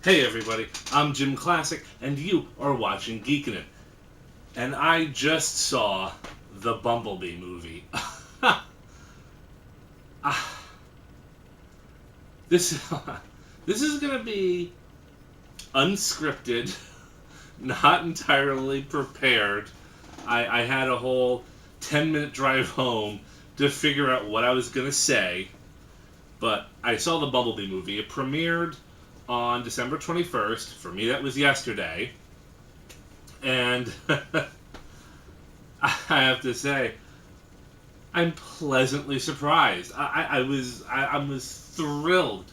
Hey everybody, I'm JimClassic, and you are watching Geekin. And I just saw the Bumblebee movie. this this is gonna be unscripted, not entirely prepared. I had a whole 10-minute drive home to figure out what I was gonna say, but I saw the Bumblebee movie. It premiered on December 21st. For me, that was yesterday. And I have to say, I'm pleasantly surprised. I was thrilled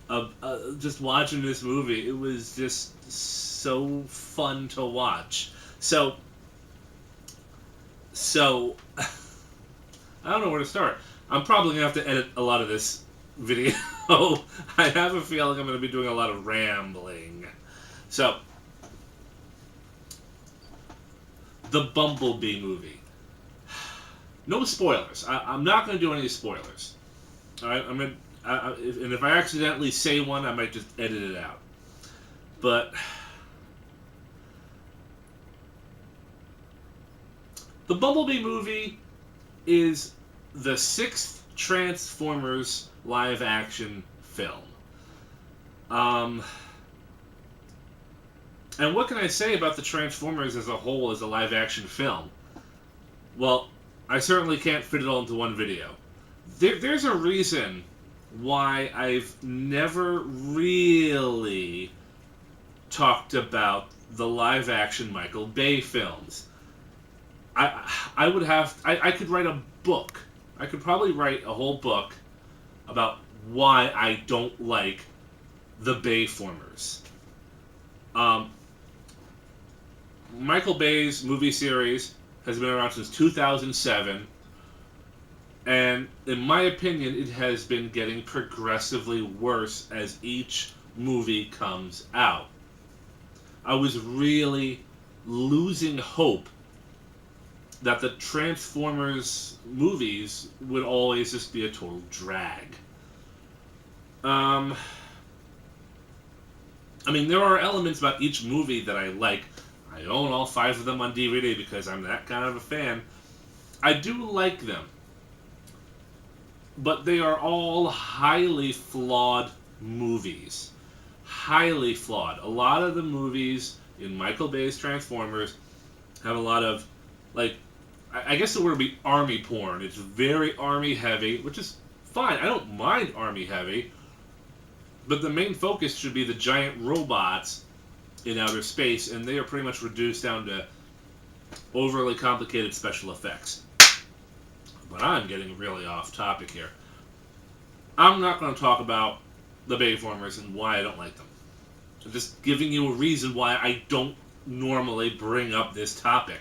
of just watching this movie. It was just so fun to watch. So I don't know where to start. I'm probably gonna have to edit a lot of this video. I have a feeling I'm going to be doing a lot of rambling. So, the Bumblebee movie. No spoilers. I'm not going to do any spoilers. All right, and if I accidentally say one, I might just edit it out. But the Bumblebee movie is the 6th Transformers live-action film. And what can I say about the Transformers as a whole as a live-action film? Well, I certainly can't fit it all into one video. There's a reason why I've never really talked about the live-action Michael Bay films. I could write a book. I could probably write a whole book about why I don't like the Bayformers. Michael Bay's movie series has been around since 2007, and in my opinion, it has been getting progressively worse as each movie comes out. I was really losing hope that the Transformers movies would always just be a total drag. I mean, there are elements about each movie that I like. I own all 5 of them on DVD because I'm that kind of a fan. I do like them. But they are all highly flawed movies. Highly flawed. A lot of the movies in Michael Bay's Transformers have a lot of, like, I guess the word would be army porn. It's very army heavy, which is fine. I don't mind army heavy. But the main focus should be the giant robots in outer space, and they are pretty much reduced down to overly complicated special effects. But I'm getting really off topic here. I'm not going to talk about the Bayformers and why I don't like them. I'm just giving you a reason why I don't normally bring up this topic.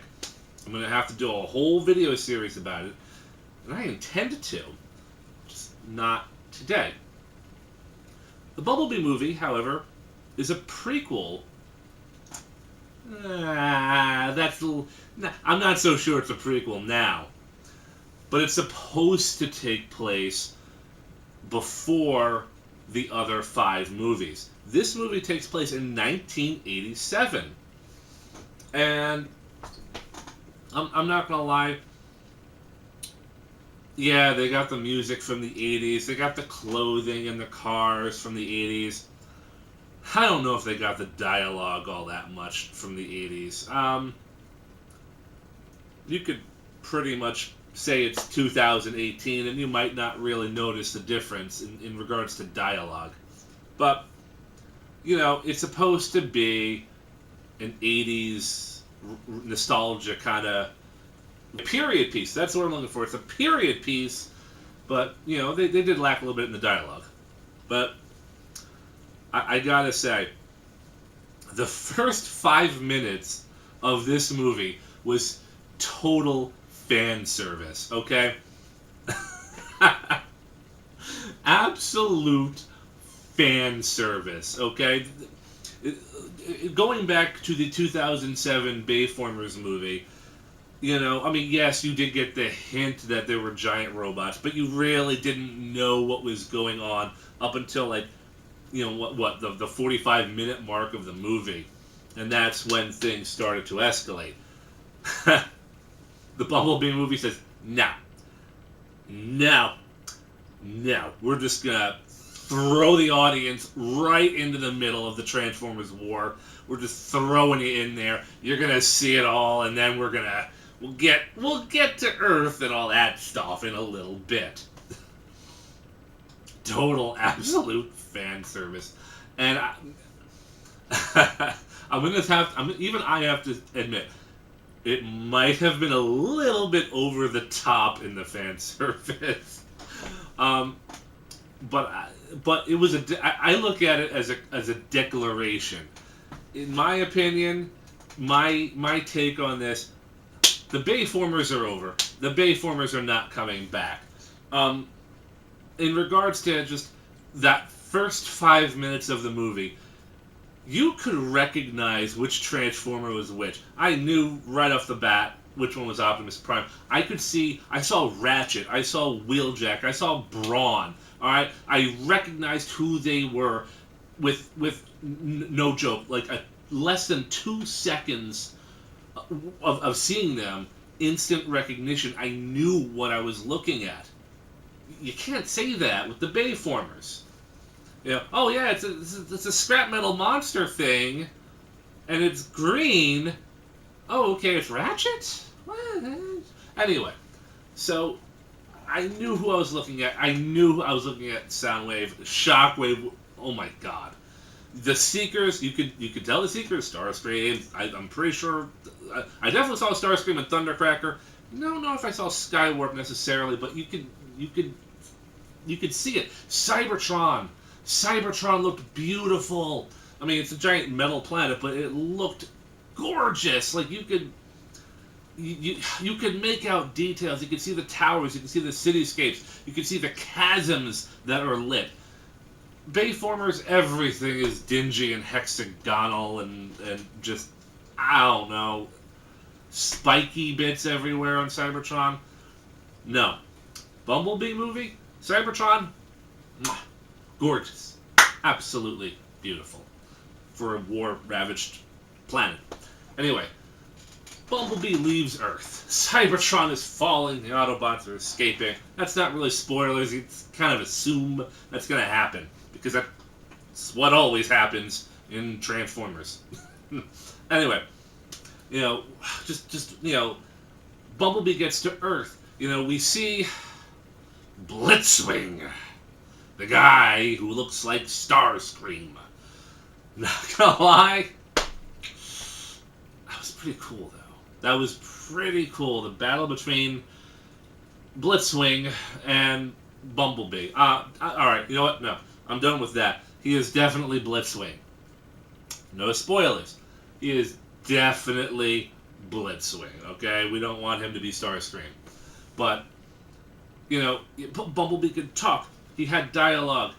I'm going to have to do a whole video series about it, and I intended to, just not today. The Bumblebee movie, however, is a prequel. I'm not so sure it's a prequel now, but it's supposed to take place before the other 5 movies. This movie takes place in 1987, and I'm not gonna lie. Yeah, they got the music from the 80s. They got the clothing and the cars from the 80s. I don't know if they got the dialogue all that much from the 80s. You could pretty much say it's 2018, and you might not really notice the difference in regards to dialogue. But, you know, it's supposed to be an 80s nostalgia kind of period piece. That's what I'm looking for. It's a period piece, but, you know, they did lack a little bit in the dialogue. But I gotta say, the first 5 minutes of this movie was total fan service, okay? Absolute fan service, okay? Going back to the 2007 Bayformers movie, you know, I mean, yes, you did get the hint that there were giant robots, but you really didn't know what was going on up until, like, the 45-minute mark of the movie, and that's when things started to escalate. The Bumblebee movie says, no, no, no, we're just gonna throw the audience right into the middle of the Transformers war. We're just throwing you in there. You're gonna see it all, and then we'll get to Earth and all that stuff in a little bit. Total absolute fan service, and I have to admit, it might have been a little bit over the top in the fan service, but it was I look at it as a declaration. In my opinion, my take on this, the Bayformers are over. The Bayformers are not coming back. In regards to just that first 5 minutes of the movie, you could recognize which Transformer was which. I knew right off the bat which one was Optimus Prime. I saw Ratchet, I saw Wheeljack, I saw Brawn. All right, I recognized who they were with no joke, like less than 2 seconds of seeing them, instant recognition. I knew what I was looking at. You can't say that with the Bayformers. Oh yeah, it's a scrap metal monster thing, and it's green. Oh, okay, it's Ratchet? What? Anyway, so I knew who I was looking at. I knew I was looking at Soundwave, Shockwave. Oh my god. The Seekers, you could tell the Seekers, Starscream. I'm pretty sure. I definitely saw Starscream and Thundercracker. I don't know if I saw Skywarp necessarily, but you could see it. Cybertron. Cybertron looked beautiful. I mean, it's a giant metal planet, but it looked gorgeous. Like you could make out details. You could see the towers. You could see the cityscapes. You could see the chasms that are lit. Bayformers, everything is dingy and hexagonal and just, I don't know, spiky bits everywhere on Cybertron. No. Bumblebee movie, Cybertron, gorgeous. Absolutely beautiful for a war-ravaged planet. Anyway, Bumblebee leaves Earth. Cybertron is falling. The Autobots are escaping. That's not really spoilers. You kind of assume that's going to happen, because that's what always happens in Transformers. Anyway, Bumblebee gets to Earth. We see Blitzwing, the guy who looks like Starscream. Not gonna lie, that was pretty cool, though. That was pretty cool. The battle between Blitzwing and Bumblebee. Alright, you know what? No, I'm done with that. He is definitely Blitzwing. No spoilers. He is definitely Blitzwing, okay? We don't want him to be Starscream. But, Bumblebee could talk. He had dialogue.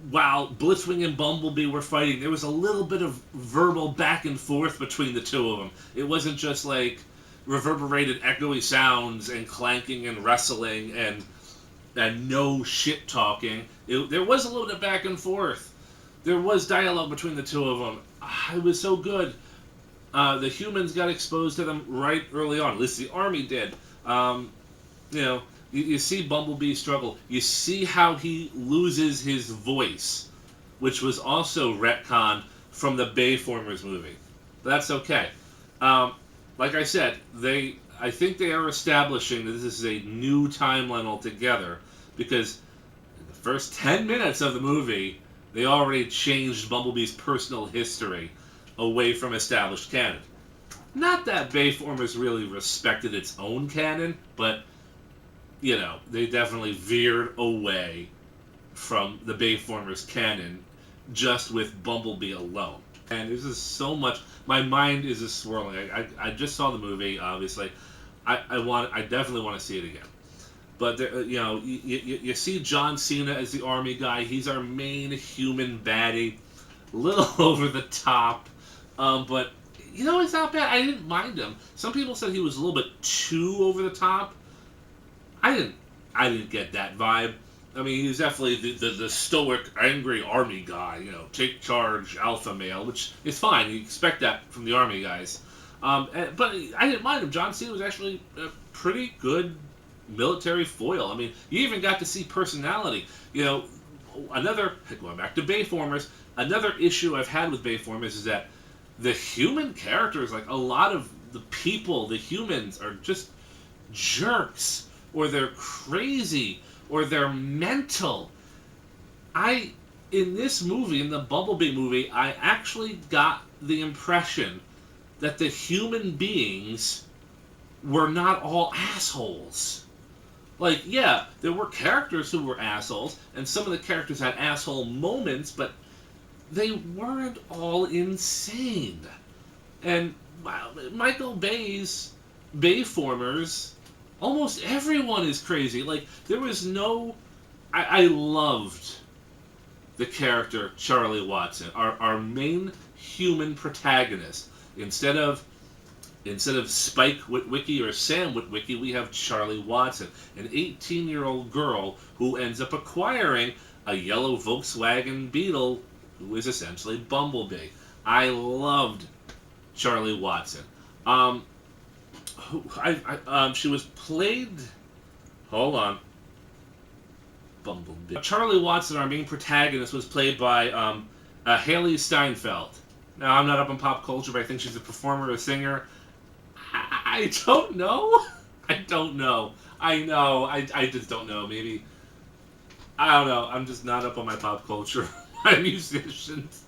While Blitzwing and Bumblebee were fighting, there was a little bit of verbal back and forth between the two of them. It wasn't just like reverberated, echoey sounds and clanking and wrestling and no shit talking. There was a little bit of back and forth. There was dialogue between the two of them. It was so good. The humans got exposed to them right early on. At least the Army did. You see Bumblebee struggle. You see how he loses his voice, which was also retconned from the Bayformers movie. But that's okay. Like I said, I think they are establishing that this is a new timeline altogether, because in the first 10 minutes of the movie, they already changed Bumblebee's personal history away from established canon. Not that Bayformers really respected its own canon, but they definitely veered away from the Bayformers canon just with Bumblebee alone. And there's just so much. My mind is just swirling. I just saw the movie, obviously. I definitely want to see it again. But you see John Cena as the Army guy. He's our main human baddie. A little over the top, but it's not bad. I didn't mind him. Some people said he was a little bit too over the top. I didn't get that vibe. I mean, he's definitely the stoic, angry army guy. Take charge, alpha male, which is fine. You expect that from the army guys. But I didn't mind him. John Cena was actually a pretty good military foil. I mean, you even got to see personality. Another, going back to Bayformers, another issue I've had with Bayformers is that the human characters, like a lot of the people, the humans, are just jerks, or they're crazy, or they're mental. In this movie, in the Bumblebee movie, I actually got the impression that the human beings were not all assholes. Like, yeah, there were characters who were assholes, and some of the characters had asshole moments, but they weren't all insane. And Michael Bay's Bayformers, almost everyone is crazy. Like, there was no... I loved the character Charlie Watson, our main human protagonist. Instead of Spike Witwicky or Sam Witwicky, we have Charlie Watson, an 18-year-old girl who ends up acquiring a yellow Volkswagen Beetle, who is essentially Bumblebee. I loved Charlie Watson. She was played... Hold on. Bumblebee. Charlie Watson, our main protagonist, was played by Haley Steinfeld. Now, I'm not up on pop culture, but I think she's a performer, a singer. I don't know. I don't know. I know. I just don't know. Maybe. I don't know. I'm just not up on my pop culture. My musicians.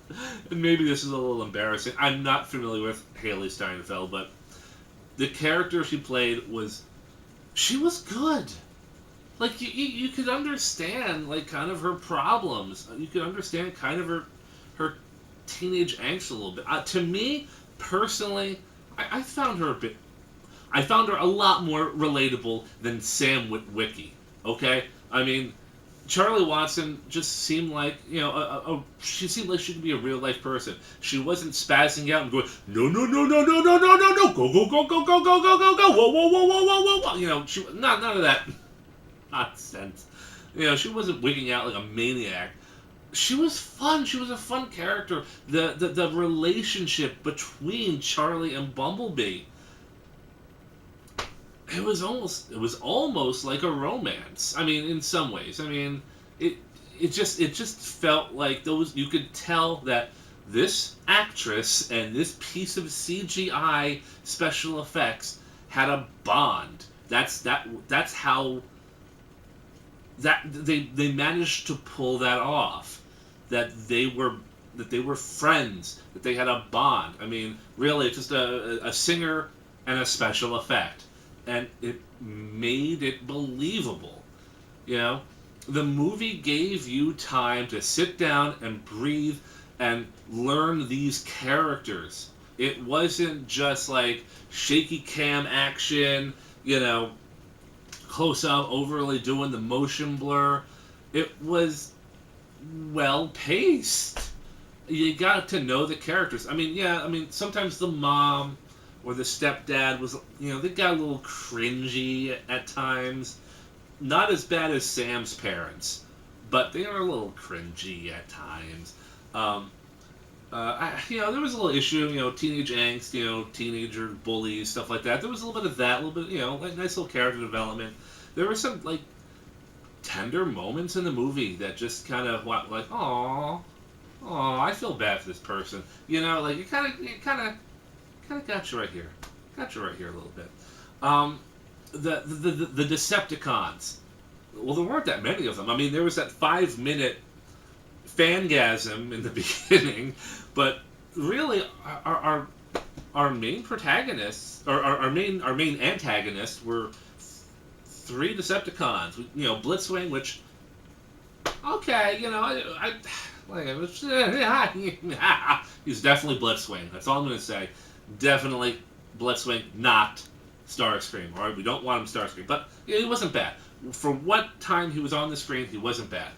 And maybe this is a little embarrassing. I'm not familiar with Haley Steinfeld, but the character she played she was good. Like, you could understand, like, kind of her problems. You could understand kind of her teenage angst a little bit. To me, personally, I found her a lot more relatable than Sam Witwicky, okay? I mean, Charlie Watson just seemed like, she seemed like she could be a real-life person. She wasn't spazzing out and going, no, no, no, no, no, no, no, no, no, go, go, go, go, go, go, go, go, go, whoa, whoa, whoa, whoa, whoa, whoa, whoa. None of that nonsense. She wasn't wigging out like a maniac. She was fun. She was a fun character. The relationship between Charlie and Bumblebee, it was almost like a romance. I mean, in some ways. I mean, it just felt like you could tell that this actress and this piece of CGI special effects had a bond. That's how they managed to pull that off. That they were friends, that they had a bond. I mean, really, it's just a singer and a special effect. And it made it believable. The movie gave you time to sit down and breathe and learn these characters. It wasn't just like shaky cam action, close up, overly doing the motion blur. It was well paced. You got to know the characters. I mean, sometimes the mom or the stepdad was, they got a little cringy at times. Not as bad as Sam's parents, but they are a little cringy at times. There was a little issue, teenage angst, teenager bullies, stuff like that. There was a little bit of that, a little bit, like nice little character development. There were some, like, tender moments in the movie that just kind of, like, aw, I feel bad for this person. Like, it kind of got you right here. Got you right here a little bit. The Decepticons. Well, there weren't that many of them. I mean, there was that 5-minute fangasm in the beginning, but really, our main protagonists, or our main antagonists were 3 Decepticons. Blitzwing, which, okay, he's definitely Blitzwing. That's all I'm going to say. Definitely Blitzwing, not Starscream. All right, we don't want him Starscream, but he wasn't bad. For what time he was on the screen, he wasn't bad.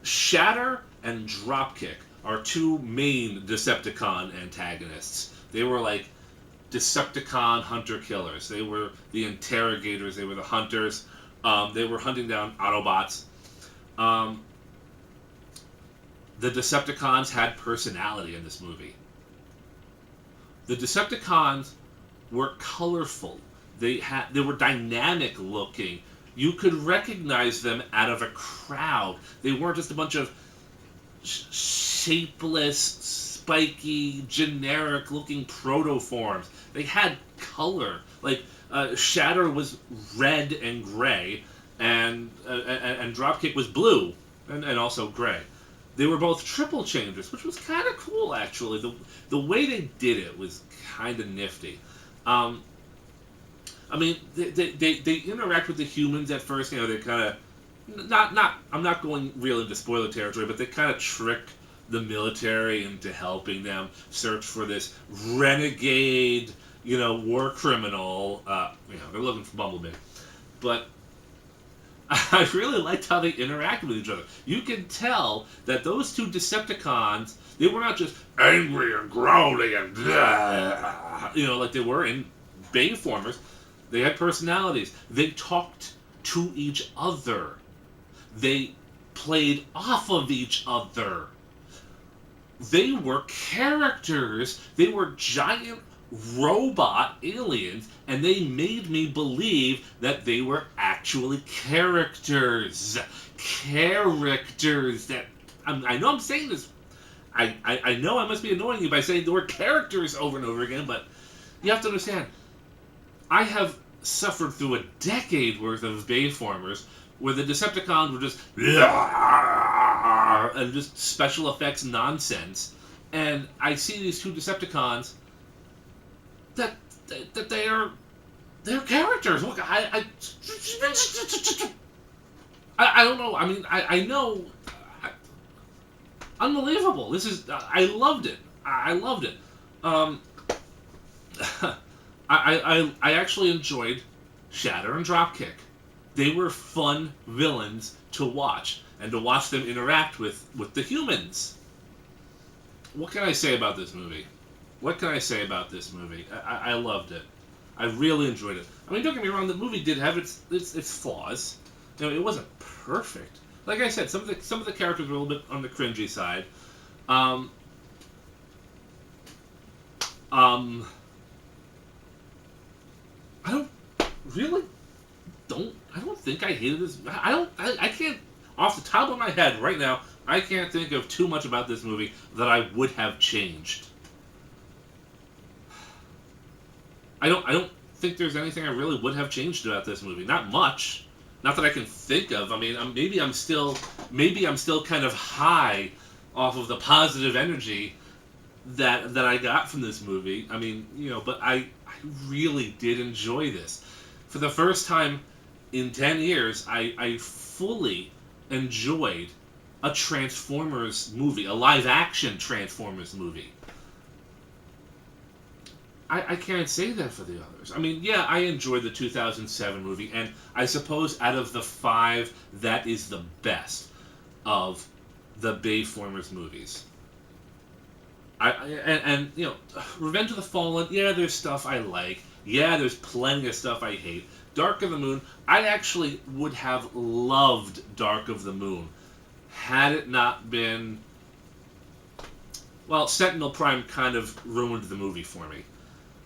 Shatter and Dropkick are 2 main Decepticon antagonists. They were like Decepticon hunter-killers. They were the interrogators. They were the hunters. They were hunting down Autobots. Um, the Decepticons had personality in this movie. The Decepticons were colorful. They were dynamic looking. You could recognize them out of a crowd. They weren't just a bunch of shapeless, spiky, generic looking protoforms. They had color. Like Shatter was red and gray, and Dropkick was blue and also gray. They were both triple changers, which was kind of cool actually. The way they did it was kind of nifty. I mean, they interact with the humans at first. You know, they kind of not. I'm not going real into spoiler territory, but they kind of trick the military into helping them search for this renegade, war criminal. They're looking for Bumblebee, but I really liked how they interacted with each other. You can tell that those two Decepticons, they were not just angry and growling and like they were in Bayformers. They had personalities. They talked to each other. They played off of each other. They were characters. They were giant robot aliens, and they made me believe that they were actually characters. Characters that... I know I'm saying this. I know I must be annoying you by saying the word characters over and over again, but you have to understand, I have suffered through a decade worth of Bayformers where the Decepticons were just and just special effects nonsense, and I see these two Decepticons that they're characters. Look, I don't know. I mean, I know. Unbelievable. This is. I loved it. I loved it. I actually enjoyed Shatter and Dropkick. They were fun villains to watch, and to watch them interact with the humans. What can I say about this movie? What can I say about this movie? I loved it. I really enjoyed it. I mean, don't get me wrong. The movie did have its flaws. It wasn't perfect. Like I said, some of the characters were a little bit on the cringy side. I don't think I hated this. I can't, off the top of my head right now, I can't think of too much about this movie that I would have changed. I don't think there's anything I really would have changed about this movie. Not much. Not that I can think of. I mean, maybe I'm still kind of high off of the positive energy that I got from this movie. I mean, but I really did enjoy this. For the first time in 10 years, I fully enjoyed a Transformers movie, a live-action Transformers movie. I can't say that for the others. I mean, yeah, I enjoyed the 2007 movie, and I suppose out of the 5, that is the best of the Bayformers movies. Revenge of the Fallen, yeah, there's stuff I like. Yeah, there's plenty of stuff I hate. Dark of the Moon, I actually would have loved Dark of the Moon had it not been... Well, Sentinel Prime kind of ruined the movie for me.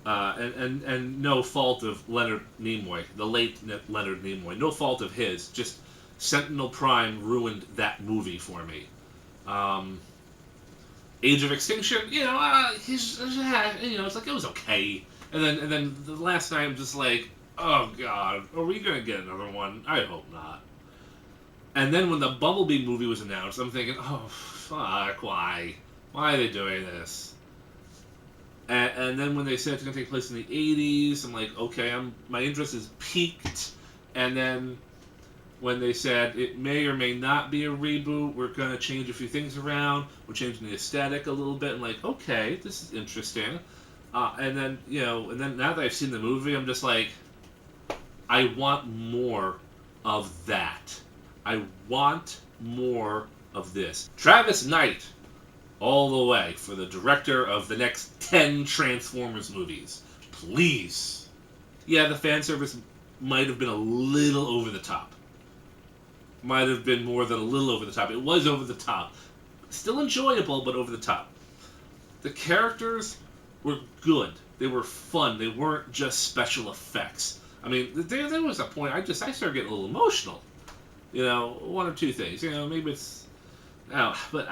And no fault of Leonard Nimoy, the late Leonard Nimoy. No fault of his. Just Sentinel Prime ruined that movie for me. Age of Extinction, it's like it was okay. And then the last night I'm just like, oh god, are we gonna get another one? I hope not. And then when the Bumblebee movie was announced, I'm thinking, oh fuck, why? Why are they doing this? And then when they said it's going to take place in the 80s, I'm like, okay, my interest is piqued. And then when they said it may or may not be a reboot, we're going to change a few things around, we're changing the aesthetic a little bit, I'm like, okay, this is interesting. And then now that I've seen the movie, I'm just like, I want more of that. I want more of this. Travis Knight, all the way for the director of the next 10 Transformers movies. Please. Yeah, the fan service might have been a little over the top. might have been more than a little over the top. It was over the top. Still enjoyable, but over the top. The characters were good. They were fun. They weren't just special effects. I mean, there was a point I started getting a little emotional. You know, one or two things. You know, maybe it's no, but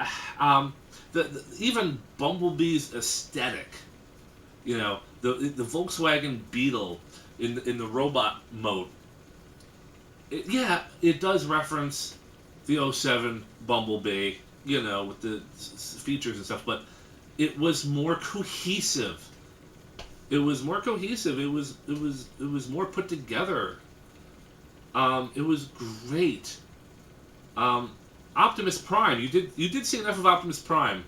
even Bumblebee's aesthetic. You know, the Volkswagen Beetle in the robot mode. It does reference the '07 Bumblebee. You know, with the features and stuff, but it was more cohesive. It was more cohesive. It was more put together. It was great. Optimus Prime. You did see enough of Optimus Prime.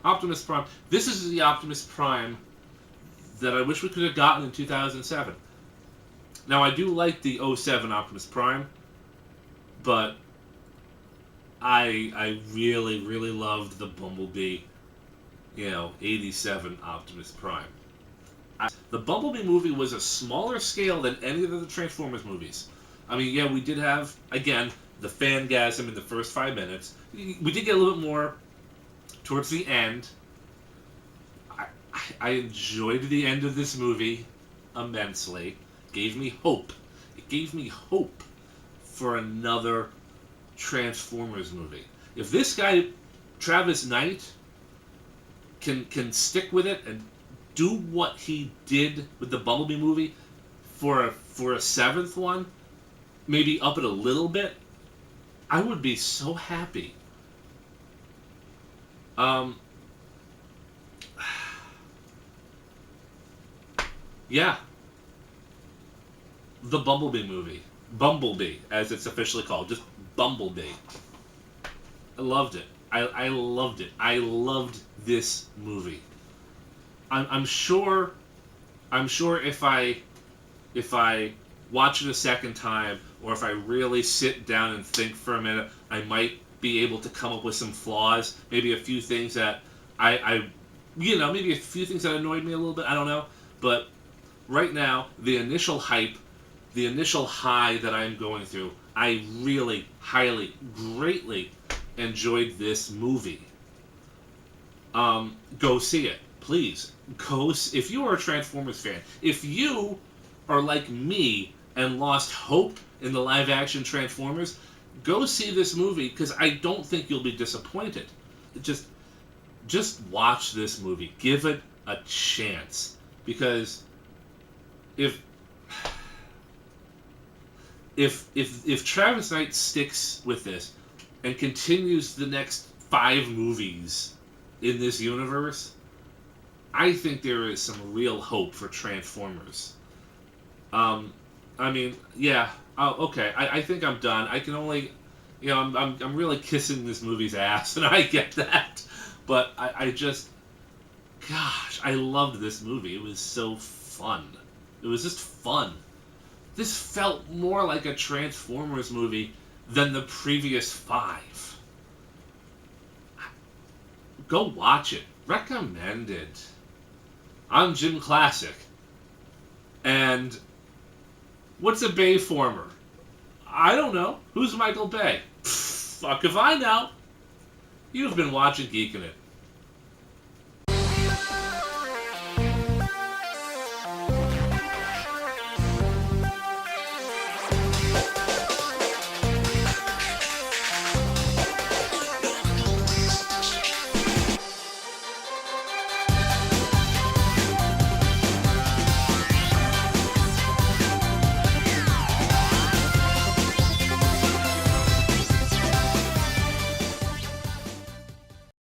Optimus Prime. This is the Optimus Prime that I wish we could have gotten in 2007. Now I do like the '07 Optimus Prime, but I really, really loved the Bumblebee, you know, '87 Optimus Prime. The Bumblebee movie was a smaller scale than any of the Transformers movies. I mean, yeah, we did have, again, the fangasm in the first 5 minutes. We did get a little bit more towards the end. I enjoyed the end of this movie immensely. Gave me hope. It gave me hope for another Transformers movie. If this guy, Travis Knight, can stick with it and do what he did with the Bumblebee movie for a seventh one, maybe up it a little bit, I would be so happy. Yeah. The Bumblebee movie. Bumblebee, as it's officially called. Just Bumblebee. I loved it. I loved it. I loved this movie. I'm sure if I watch it a second time, or if I really sit down and think for a minute, I might be able to come up with some flaws. Maybe a few things that maybe a few things that annoyed me a little bit. I don't know. But right now, the initial hype, the initial high that I'm going through, I really, highly, greatly enjoyed this movie. Go see it. Please. If you are a Transformers fan, if you are like me and lost hope in the live-action Transformers, go see this movie, because I don't think you'll be disappointed. Just watch this movie. Give it a chance. Because if Travis Knight sticks with this and continues the next 5 movies in this universe, I think there is some real hope for Transformers. I mean, yeah. Oh, okay. I think I'm done. I can only, I'm really kissing this movie's ass, and I get that. But I just, gosh, I loved this movie. It was so fun. It was just fun. This felt more like a Transformers movie than the previous 5. Go watch it. Recommended. I'm JimClassic. And what's a Bayformer? I don't know. Who's Michael Bay? Fuck if I know. You've been watching Geekin' It.